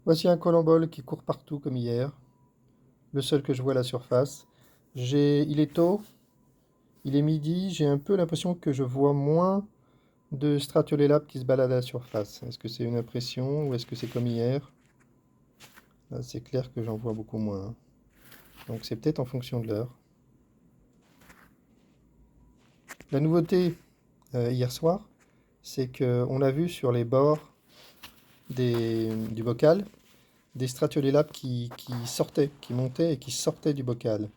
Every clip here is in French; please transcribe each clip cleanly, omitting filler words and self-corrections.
Voici un colembole qui court partout comme hier, le seul que je vois à la surface. Il est tôt, il est midi, j'ai un peu l'impression que je vois moins de Stratiolelab qui se baladent à la surface. Est-ce que c'est une impression ou est-ce que c'est comme hier? Là, c'est clair que j'en vois beaucoup moins, hein. Donc c'est peut-être en fonction de l'heure. La nouveauté hier soir, c'est qu'on a vu sur les bords du bocal des Stratiolelab qui sortaient, qui montaient et qui sortaient du bocal.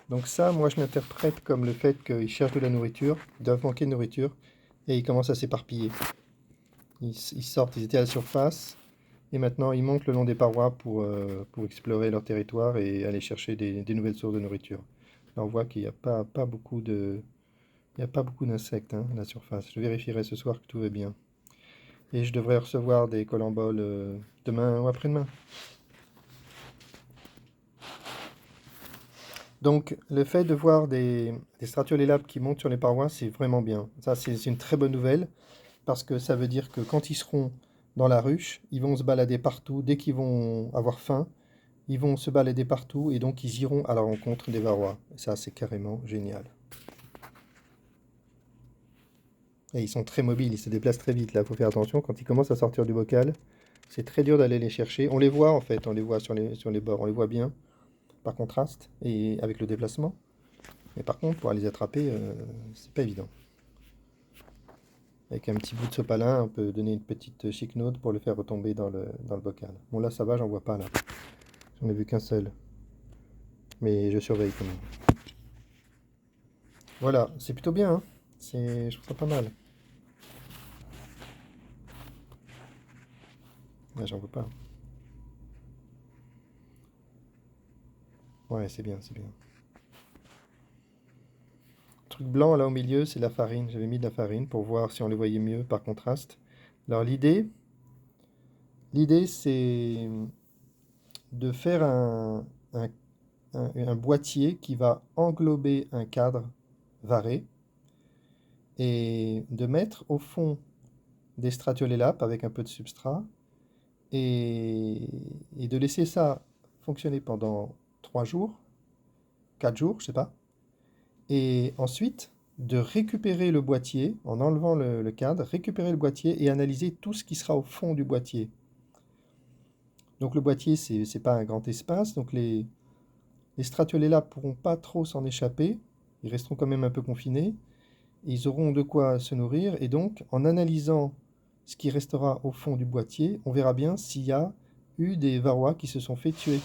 Donc ça, moi, je l'interprète comme le fait qu'ils cherchent de la nourriture, ils doivent manquer de nourriture, et ils commencent à s'éparpiller. Ils sortent, ils étaient à la surface, et maintenant ils montent le long des parois pour explorer leur territoire et aller chercher des nouvelles sources de nourriture. Là, on voit qu'il n'y a pas beaucoup il n'y a pas beaucoup d'insectes, hein, à la surface. Je vérifierai ce soir que tout va bien. Et je devrais recevoir des colemboles demain ou après-demain. Donc, le fait de voir des Stratiolelab qui montent sur les parois, c'est vraiment bien. Ça, c'est une très bonne nouvelle, parce que ça veut dire que quand ils seront dans la ruche, ils vont se balader partout. Dès qu'ils vont avoir faim, ils vont se balader partout, et donc ils iront à la rencontre des varrois. Et ça, c'est carrément génial. Et ils sont très mobiles, ils se déplacent très vite. Là, il faut faire attention, quand ils commencent à sortir du bocal, c'est très dur d'aller les chercher. On les voit, en fait, on les voit sur les bords, on les voit bien, par contraste, et avec le déplacement. Mais par contre, pour les attraper, c'est pas évident. Avec un petit bout de sopalin, on peut donner une petite chiquenaude pour le faire retomber dans le bocal. Bon, là, ça va, j'en vois pas, là. J'en ai vu qu'un seul. Mais je surveille quand même. Voilà, c'est plutôt bien, hein. Je trouve ça pas mal. Là, j'en vois pas. Ouais, c'est bien, c'est bien. Le truc blanc, là, au milieu, c'est la farine. J'avais mis de la farine pour voir si on les voyait mieux par contraste. Alors, l'idée, c'est de faire un boîtier qui va englober un cadre varé et de mettre au fond des stratiolélapes avec un peu de substrat et, et de laisser ça fonctionner pendant 3 jours, 4 jours, je sais pas. Et ensuite, de récupérer le boîtier en enlevant le cadre, récupérer le boîtier et analyser tout ce qui sera au fond du boîtier. Donc le boîtier, c'est pas un grand espace, donc les stratiolélapes pourront pas trop s'en échapper, ils resteront quand même un peu confinés, ils auront de quoi se nourrir, et donc en analysant ce qui restera au fond du boîtier, on verra bien s'il y a eu des varrois qui se sont fait tuer.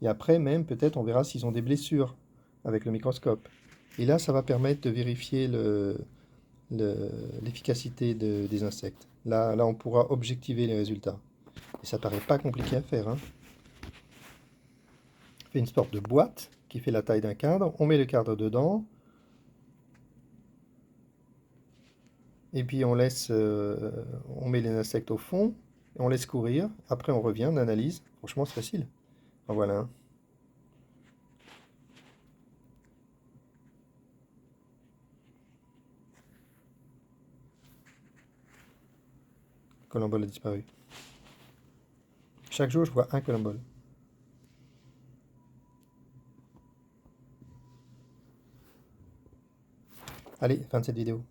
Et après même, peut-être, on verra s'ils ont des blessures avec le microscope. Et là, ça va permettre de vérifier l'efficacité des insectes. Là, on pourra objectiver les résultats. Et ça paraît pas compliqué à faire, hein. On fait une sorte de boîte qui fait la taille d'un cadre, on met le cadre dedans, et puis on met les insectes au fond, et on laisse courir. Après, on revient, on analyse. Franchement, c'est facile. En voilà un. Colombole a disparu. Chaque jour, je vois un colombole. Allez, fin de cette vidéo.